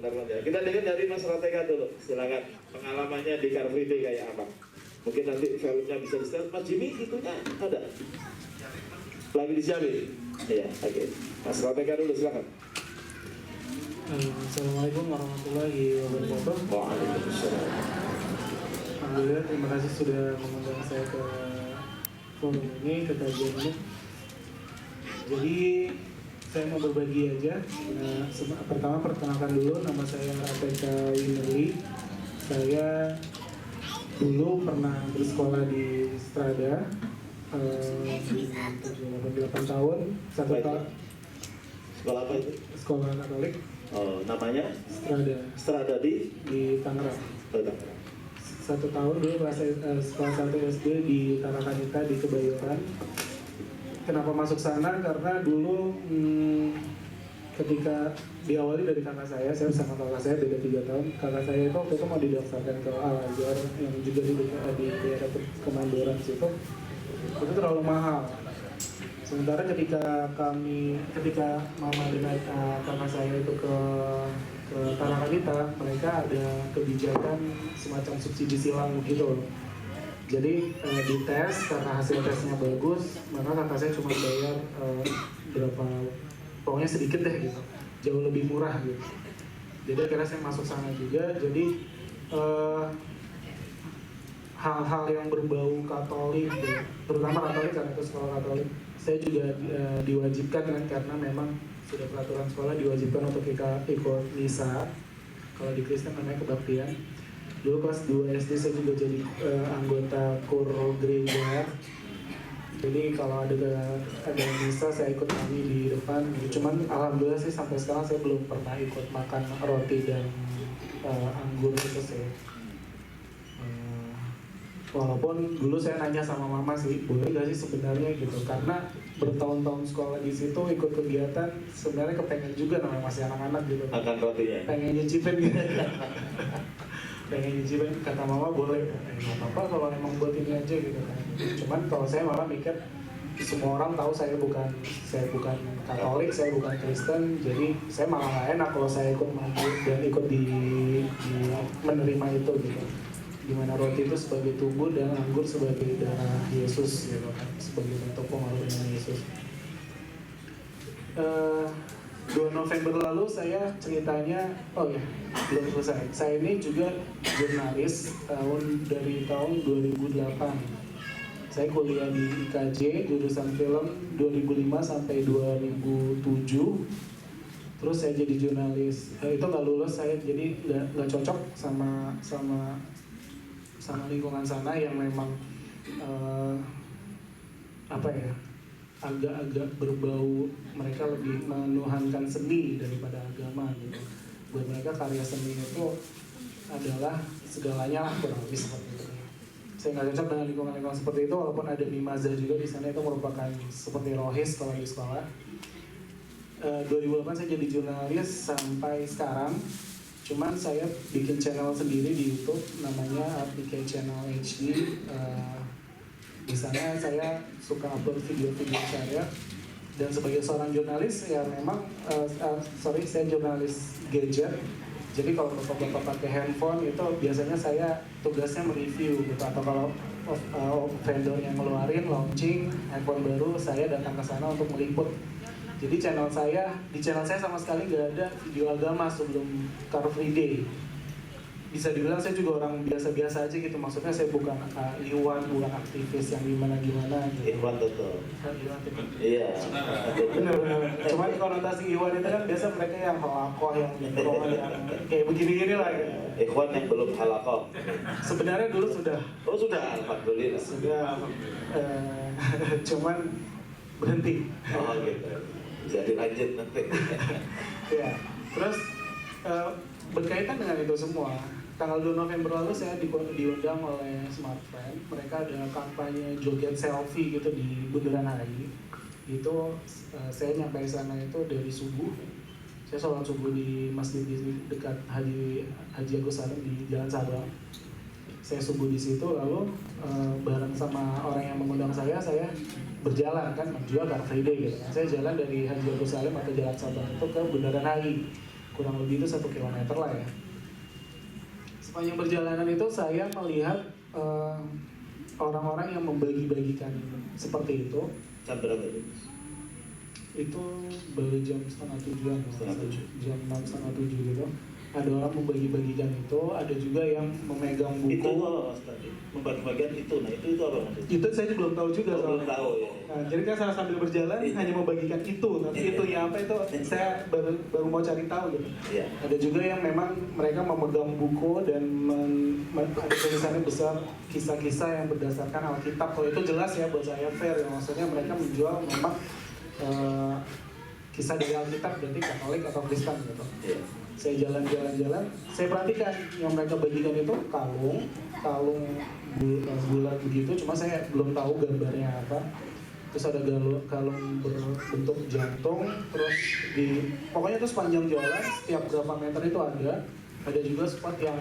Darman ya. Kita dengar dari Mas Roteka dulu, silakan pengalamannya di Car Free Day kayak apa. Mungkin nanti filmnya bisa di-setel. Mas Jimmy itunya ada lagi disiapin. Iya, oke. Mas Roteka dulu silakan. Assalamualaikum warahmatullahi wabarakatuh. Waalaikumsalam. Alhamdulillah, terima kasih sudah mengundang saya ke forum ini, ke kajian ini. Jadi saya mau berbagi aja. Pertama perkenalkan dulu, nama saya Roteka Winnerly. Saya dulu pernah bersekolah di Strada 8 tahun, satu tahun. Sekolah apa itu? Sekolah Katolik. Oh, namanya? Strada di Tangerang. Tangerang. 1 tahun dulu sekolah 1 SD di Tarakanita di Kebayoran. Kenapa masuk sana? Karena dulu ketika diawali dari kakak saya bersama kakak saya beda 3 tahun. Kakak saya itu waktu itu mau didaftarkan ke Al-Azhar yang juga di daerah Kemandoran situ. Itu terlalu mahal. Sementara ketika mama dan kakak saya itu ke Tarakanita, mereka ada kebijakan semacam subsidi silang gitu. Jadi dites, karena hasil tesnya bagus, maka kakak saya cuma bayar berapa, pokoknya sedikit deh gitu, jauh lebih murah gitu. Jadi akhirnya saya masuk sana juga. Jadi hal-hal yang berbau Katolik, terutama Katolik karena itu sekolah Katolik, saya juga diwajibkan kan, karena memang sudah peraturan sekolah diwajibkan untuk ikut misa. Kalau di Kristen namanya kebaktian. Dulu kelas 2 SD saya juga jadi anggota kor gereja. Jadi kalau ada misa saya ikut nyanyi di depan. Cuman alhamdulillah sih sampai sekarang saya belum pernah ikut makan roti dan anggur itu sih. Walaupun dulu saya nanya sama mama sih, boleh gak sih sebenarnya gitu, karena bertahun-tahun sekolah di situ ikut kegiatan, sebenarnya kepengen juga namanya masih anak-anak gitu. Makan rotinya. Pengen nyicipin gitu. Pengen nyicipin, kata mama boleh, nggak apa-apa kalau emang buat ini aja gitu kan. Cuman kalau saya malah mikir, semua orang tahu saya bukan Katolik, saya bukan Kristen, jadi saya malah nggak enak kalau saya ikut maju dan ikut di menerima itu gitu. Dimana roti itu sebagai tubuh dan anggur sebagai darah Yesus gitu kan, sebagai bentuk pengorbanan Yesus. 2 November lalu saya ceritanya, belum selesai. Saya ini juga jurnalis dari tahun 2008. Saya kuliah di IKJ jurusan film 2005 sampai 2007. Terus saya jadi jurnalis. Itu nggak lulus, saya jadi nggak cocok sama lingkungan sana yang memang agak berbau, mereka lebih menuhankan seni daripada agama gitu. Buat mereka karya seni itu adalah segalanya lah, kurang lebih seperti itu. Saya nggak cocok dengan lingkungan seperti itu, walaupun ada mimazah juga di sana, itu merupakan seperti rohis kalau di sekolah. 2008 saya jadi jurnalis sampai sekarang. Cuman saya bikin channel sendiri di YouTube, namanya RPK Channel HD. Di sana saya suka upload video-video saya. Dan sebagai seorang jurnalis, ya memang, saya jurnalis gadget. Jadi kalau bapak-bapak pakai handphone itu biasanya saya tugasnya mereview gitu. Atau kalau vendor yang ngeluarin launching handphone baru, saya datang ke sana untuk meliput. Jadi di channel saya sama sekali gak ada video agama sebelum Car Free Day. Bisa dibilang saya juga orang biasa-biasa aja gitu, maksudnya saya bukan Iwan, bukan aktivis yang gimana-gimana gitu. Iwan betul. Iya. Benar. Cuman konotasi Iwan itu kan biasa mereka yang halakoh, yang yang kayak begini-gini lah gitu. Iwan yang belum halakoh. Sebenarnya dulu sudah. Oh sudah, alhamdulillah. Sudah. Cuman berhenti. Oh gitu. Jadi lanjut nanti. Ya, terus berkaitan dengan itu semua, tanggal 2 November lalu saya diundang oleh Smart Friend. Mereka ada kampanye joget selfie gitu di Bundaran HI. Itu saya nyampe sana itu dari subuh. Saya sholat subuh di masjid di dekat Haji Agus Salim di Jalan Sabang. Saya subuh di situ, lalu bareng sama orang yang mengundang saya berjalan kan, juga Car Free Day gitu kan. Saya jalan dari Haji Agus Salim atau Jalan Sabang itu ke Bundaran HI. kurang lebih itu 1 kilometer lah ya. Sepanjang perjalanan itu saya melihat orang-orang yang membagi-bagikan seperti itu. Jam berapa itu? Itu baru jam 6:30-an, jam 6:30 gitu. Ada orang membagi-bagikan itu, ada juga yang memegang buku. Itu apa mas tadi? Membagi-bagikan itu, nah itu apa maksudnya? Itu saya belum tahu juga soalnya. Belum tahu ya. Nah, jadi kan saya sambil berjalan hanya membagikan itu, tapi itu ya apa itu saya baru mau cari tahu gitu. Iya. Ada juga yang memang mereka memegang buku dan ada tulisannya besar kisah-kisah yang berdasarkan Alkitab. Kalau itu jelas ya buat saya fair ya, maksudnya mereka menjual memang kisah dari Alkitab, berarti Katolik atau Kristen gitu. Iya. Saya jalan-jalan, saya perhatikan yang mereka bagikan itu kalung bulat begitu, cuma saya belum tahu gambarnya apa. Terus ada kalung berbentuk jantung, terus pokoknya itu sepanjang jalan, setiap berapa meter itu ada juga spot yang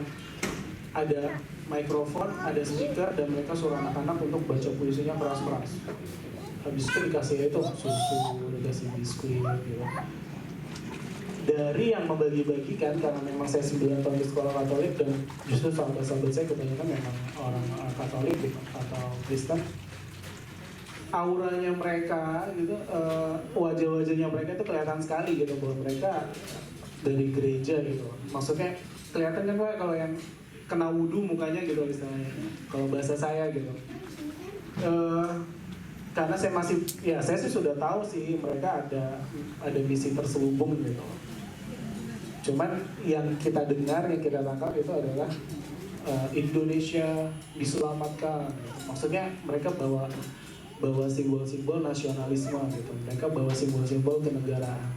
ada mikrofon, ada speaker, dan mereka suruh anak-anak untuk baca puisinya keras-keras. Habis itu dikasih itu susu, dikasih biskuit gitu. Dari yang membagi-bagikan, karena memang saya 9 tahun di sekolah Katolik dan justru sahabat-sahabat saya kebanyakan memang orang Katolik gitu, atau Kristen, auranya mereka gitu, wajah-wajahnya mereka itu kelihatan sekali gitu bahwa mereka dari gereja gitu. Maksudnya kelihatan kan Pak kalau yang kena wudhu mukanya gitu misalnya, kalau bahasa saya gitu. Karena saya sih sudah tahu sih mereka ada misi terselubung gitu. Cuman yang kita dengar, yang kita tangkap itu adalah Indonesia diselamatkan. Maksudnya mereka bawa simbol-simbol nasionalisme gitu. Mereka bawa simbol-simbol kenegaraan.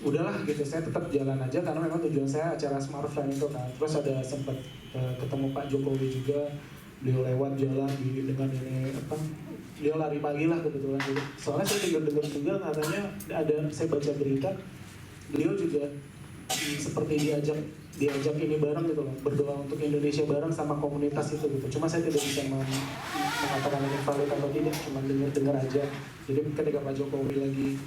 Udahlah gitu, saya tetap jalan aja karena memang tujuan saya acara Smart Friend itu kan. Terus ada sempat ketemu Pak Jokowi juga. Beliau lewat jalan dengan ini apa? Beliau lari pagi lah kebetulan gitu. Soalnya saya dengar juga katanya saya baca berita, beliau juga seperti diajak ini bareng gitu loh, berdoa untuk Indonesia bareng sama komunitas itu gitu. Cuma saya tidak bisa mengatakan ini valid atau tidak, cuma dengar aja. Jadi ketika Pak Jokowi lagi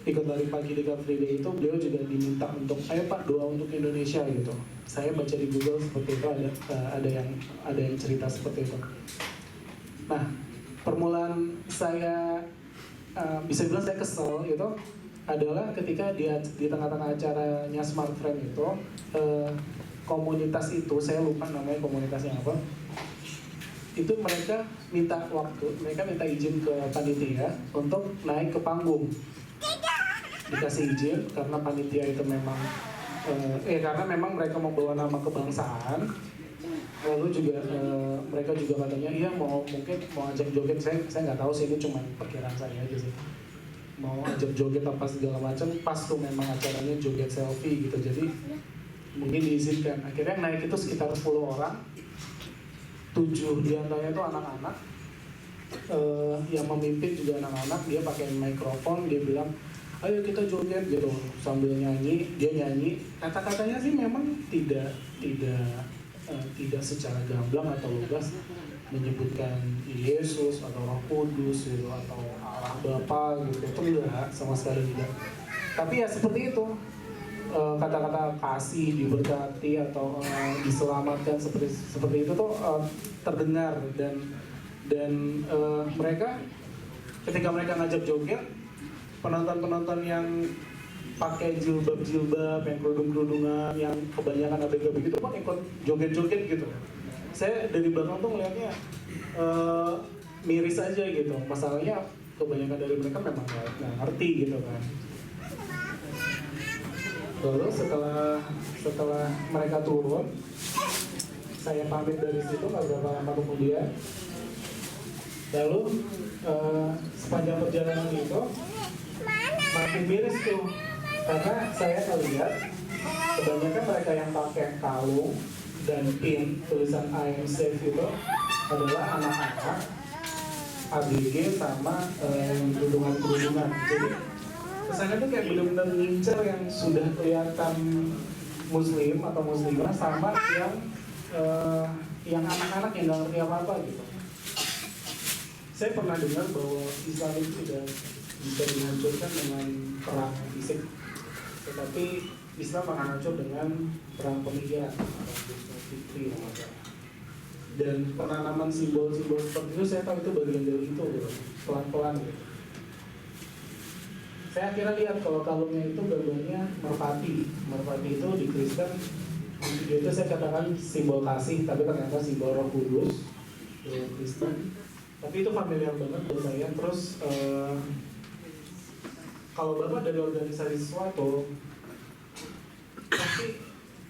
ikut lari pagi di Car Free Day itu, beliau juga diminta untuk ayo Pak doa untuk Indonesia gitu. Saya baca di Google seperti itu, ada yang cerita seperti itu. Nah, permulaan saya bisa bilang saya kesel gitu adalah ketika di tengah-tengah acaranya Smart Friend itu, komunitas itu, saya lupa namanya komunitasnya apa, itu mereka minta izin ke panitia untuk naik ke panggung. Dikasih izin karena panitia itu memang karena memang mereka membawa nama kebangsaan. Lalu juga mereka juga katanya iya mungkin mau ajak joget, saya nggak tahu sih, ini cuma perkiraan saya aja sih, mau ajak joget apa segala macam. Pas tuh memang acaranya joget selfie gitu, jadi mungkin diizinkan. Akhirnya yang naik itu sekitar 10 orang, 7 diantaranya itu anak-anak, yang memimpin juga anak-anak. Dia pakai mikrofon, dia bilang ayo kita joget gitu sambil nyanyi. Dia nyanyi, kata-katanya sih memang tidak secara gamblang atau lugas menyebutkan Yesus atau Roh Kudus gitu, atau Allah Bapa gitu, itu enggak, sama sekali tidak. Tapi ya seperti itu, kata-kata kasih, diberkati atau diselamatkan seperti itu tuh terdengar. Dan mereka ketika mereka ngajak joget, penonton-penonton yang pakai jilbab, yang kerudung-kerudungan, yang kebanyakan ABG begitu kan ikut joget-joget gitu. Saya dari belakang tuh ngeliatnya miris aja gitu. Masalahnya kebanyakan dari mereka memang nggak ngerti gitu kan. Lalu setelah mereka turun, saya pamit dari situ nggak berapa lama kemudian. Lalu sepanjang perjalanan itu makin miris tuh, karena saya melihat kebanyakan mereka yang pakai kalung dan pin tulisan I am safe itu adalah anak-anak ABG sama kerudungan-kerudungan. Jadi kesannya tuh kayak benar-benar ngincer yang sudah kelihatan muslim atau muslimah sama yang anak-anak yang nggak ngerti apa-apa gitu. Saya pernah dengar bahwa Islam itu tidak bisa dihancurkan dengan perang fisik. tetapi Islam mengancam dengan perang pemikiran atau fikri namanya. Dan penanaman simbol-simbol seperti itu saya tahu itu bagian dari itu gitu. Pelan-pelan gitu. Saya akhirnya lihat kalau kalungnya itu gambarnya merpati. Merpati itu di Kristen, di video itu saya katakan simbol kasih, tapi ternyata simbol Roh Kudus di Kristen. Tapi itu familiar banget buat saya. Terus kalau Bapak dari organisasi sesuatu, pasti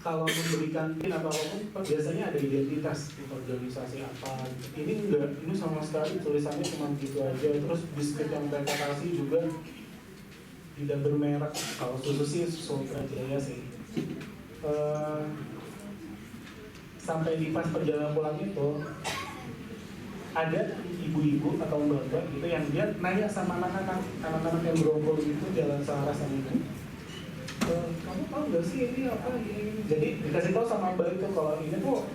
kalau memberikan pin atau apapun biasanya ada identitas organisasi apa. Ini enggak, ini sama sekali tulisannya cuma gitu aja. Terus biskuit yang mereka kasih juga tidak bermerek. Kalau susu sih susu Prajaya sih. Sampai di pas perjalanan pulang itu ada ibu-ibu atau mbak-mbak gitu yang dia nanya sama anak-anak yang berongkol gitu jalan selaras sama itu. Kamu tahu nggak sih ini apa ini? Jadi dikasih tahu sama mbak itu kalau ini tuh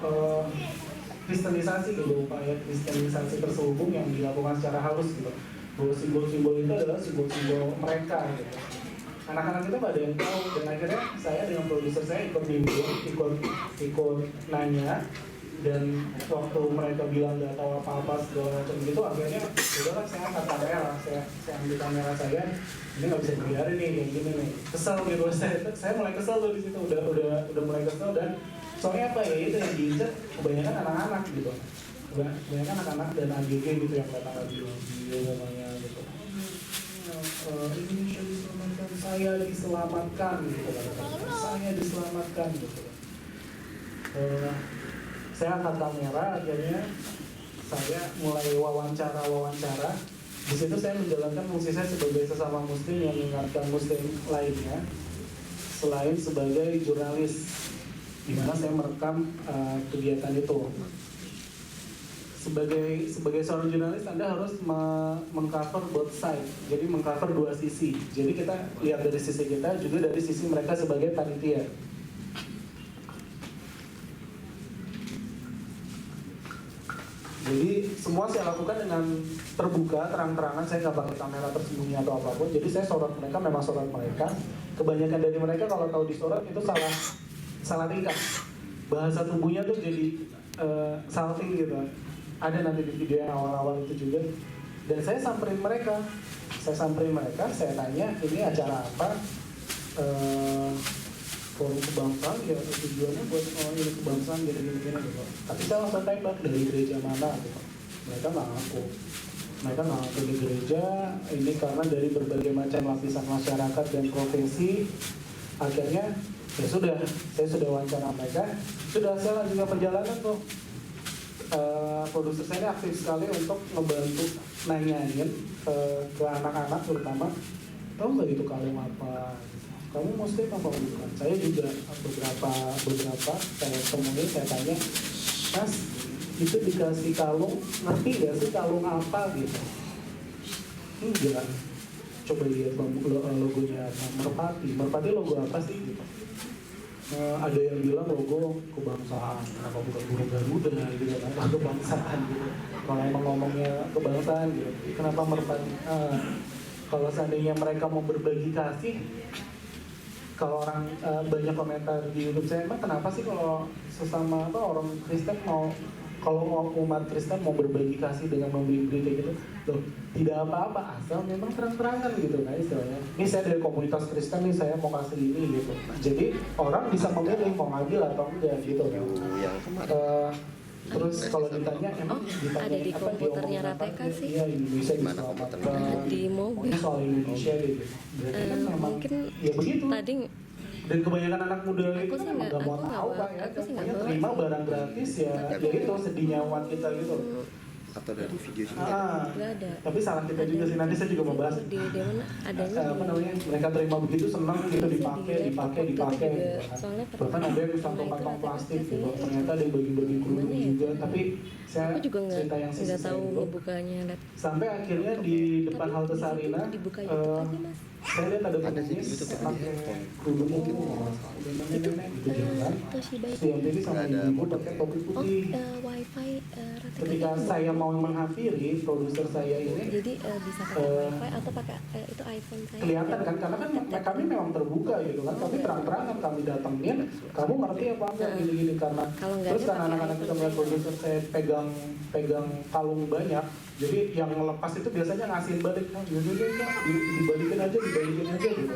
kristenisasi gitu, upaya kristenisasi terselubung yang dilakukan secara halus gitu. Bahwa simbol-simbol itu adalah simbol-simbol mereka gitu. Anak-anak itu nggak ada yang tahu dan akhirnya saya dengan produser saya ikut bimbing, ikut nanya. Dan waktu mereka bilang nggak tahu apa-apa segala macam gitu, akhirnya udahlah saya angkat kamera, saya ambil kamera saya, ini nggak bisa dibiarin nih kayak gini nih, kesel gitu, saya mulai kesel tuh di situ, udah mulai kesel. Dan soalnya apa ya, itu yang diincar kebanyakan anak-anak gitu, kebanyakan anak-anak dan AGG gitu yang datang lagi video namanya gitu. Indonesia diselamatkan, saya diselamatkan gitu, saya diselamatkan gitu. Saya angkat kamera, akhirnya saya mulai wawancara. Di situ saya menjalankan fungsi saya sebagai sesama muslim yang mengingatkan muslim lainnya, selain sebagai jurnalis, di mana saya merekam kegiatan itu. Sebagai seorang jurnalis, Anda harus mengcover both side, jadi mengcover dua sisi. Jadi kita lihat dari sisi kita, juga dari sisi mereka sebagai panitia. Jadi semua saya lakukan dengan terbuka, terang-terangan, saya nggak pakai kamera tersembunyi atau apapun. Jadi saya sorot mereka, memang sorot mereka. Kebanyakan dari mereka kalau tahu disorot itu salah tingkah. Bahasa tubuhnya tuh jadi salting gitu. Ada nanti di video yang awal-awal itu juga. Dan saya samperin mereka, saya tanya ini acara apa, forum kebangsaan ya, tujuannya buat ini kebangsaan gini gitu. Tapi saya langsung tembak dari gereja mana gitu. Mereka nggak ngaku di gereja. Ini karena dari berbagai macam lapisan masyarakat dan profesi. Akhirnya ya sudah, saya sudah wawancara mereka, sudah saya lanjutkan perjalanan tuh. Produser saya ini aktif sekali untuk membantu nanyain ke anak-anak terutama, tahu nggak itu kalung apa? Kamu muslim apa bukan? Saya juga beberapa saya temui, saya tanya, Mas, itu dikasih kalung, ngerti gak sih kalung apa gitu? Enggak. Coba lihat logonya apa? Merpati logo apa sih gitu? Ada yang bilang logo kebangsaan, apa bukan burung Garuda gitu kan? Kebangsaan gitu. Kalau emang ngomongnya kebangsaan gitu, kenapa merpati? Kalau seandainya mereka mau berbagi kasih, kalau orang banyak komentar di YouTube saya, emang kenapa sih kalau sesama orang Kristen kalau umat Kristen mau berbagi kasih dengan memberi kayak gitu, loh tidak apa-apa asal memang terang-terangan gitu kan istilahnya. Ini saya dari komunitas Kristen nih, saya mau kasih ini gitu. Jadi orang bisa memilih mau ngambil atau enggak gitu kan. Terus kalau ditanya emang ada di komputernya Rateka sih. Iya, Indonesia diselamatkan. Di mobil. Soal Indonesia gitu. Berarti kan memang mungkin ya begitu. tadi Dan kebanyakan anak muda itu sih kan nggak mau tahu kan ya, pokoknya terima barang gratis ya, jadi itu sedihnya umat kita gitu. Atau dari video sini nggak ada. Tapi salah kita juga sih, nanti saya juga mau bahas. Di mana adanya Apa namanya, mereka terima begitu senang gitu, dipakai gitu kan. soalnya Bahkan ada yang kantong-kantong plastik gitu, ternyata ada yang bagi-bagi kerudung juga. Tapi saya aku juga cerita yang sisi nggak tahu saya dulu. ngebukanya. Sampai akhirnya di depan halte Sarina, Dibuka YouTube aja, Mas. saya lihat ada Ada sih di pengemis YouTube, tapi pakai di handphone. kerudung mungkin nenek-nenek gitu jalan. Toshiba Si yang ini sama Ada ibu model pakai topi oh putih. wifi Rateka ketika saya mau menghampiri produser saya ini, Jadi bisa pakai wifi atau pakai itu iPhone saya. kelihatan kan, karena kan kami memang terbuka gitu kan, kami terang-terangan kami datengin, kamu ngerti apa enggak gini-gini, karena Kalau nggak terus ada, karena pakai anak-anak kita iPhone melihat saya. produser saya pegang kalung banyak, jadi yang lepas itu biasanya ngasihin balik, nah dibalikin aja gitu.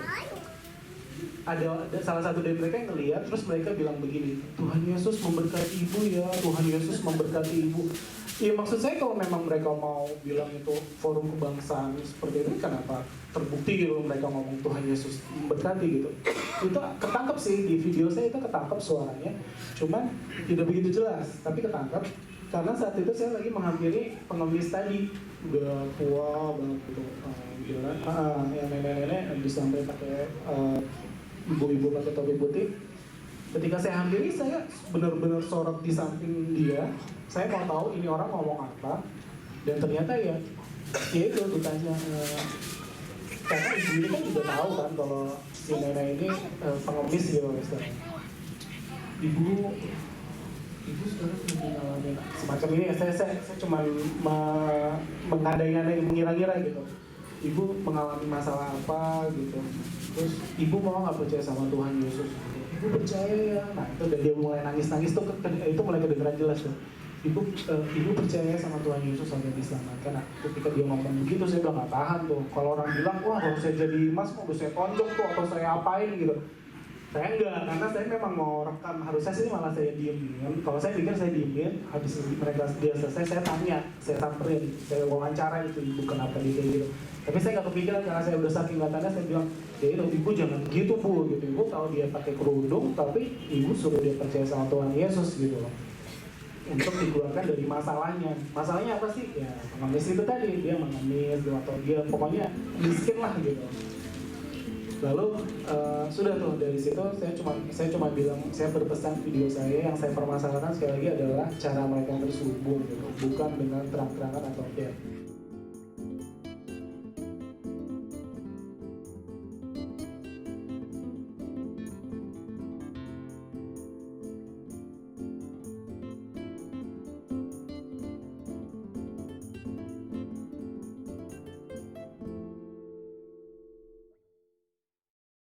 Ada salah satu dari mereka yang ngeliat, terus mereka bilang begini, Tuhan Yesus memberkati ibu ya, Tuhan Yesus memberkati ibu. Iya, maksud saya kalau memang mereka mau bilang itu forum kebangsaan seperti itu, kenapa terbukti gitu mereka ngomong Tuhan Yesus memberkati gitu. Itu ketangkep sih, di video saya itu ketangkep suaranya, cuman tidak begitu jelas, tapi ketangkep. Karena saat itu saya lagi menghampiri pengemis tadi, udah tua banget gitu, gitu kan. Yang nenek-nenek disampai pakai ibu-ibu pakai topi putih. Ketika saya hampiri, saya benar-benar sorot di samping dia. Saya mau tahu ini orang ngomong apa. Dan ternyata ya itu ditanya. Karena ibu ini kan juga tahu kan kalau si nenek ini pengemis gitu misalnya. Ibu sekarang mengalami semacam ini ya. Saya cuma mengadai-adai, mengira-ngira gitu. Ibu mengalami masalah apa gitu. Terus ibu mau nggak percaya sama Tuhan Yesus? Ibu percaya ya. Nah itu dan dia mulai nangis itu mulai kedengeran jelas tuh. Ibu percaya sama Tuhan Yesus sampai diselamatkan. Nah ketika dia ngomong begitu saya udah nggak tahan tuh. Kalau orang bilang wah harus saya jadi emas, mau saya tonjok tuh atau saya apain gitu. Saya enggak, karena saya memang mau rekam. Harusnya sih malah saya diemin. Kalau saya pikir saya diemin, habis mereka dia selesai saya tanya, saya samperin, saya wawancara itu ibu kenapa dia kayak gitu. Tapi saya nggak kepikiran karena saya udah saking nggak tanya, saya bilang, ya itu ibu jangan gitu bu, gitu. Ibu tahu dia pakai kerudung, tapi ibu suruh dia percaya sama Tuhan Yesus gitu loh. Untuk dikeluarkan dari masalahnya. Masalahnya apa sih? Ya pengemis itu tadi, dia mengemis atau dia pokoknya miskin lah gitu. Lalu sudah tuh dari situ saya cuma bilang, saya berpesan video saya yang saya permasalahkan sekali lagi adalah cara mereka terselubung gitu, bukan dengan terang-terangan atau ya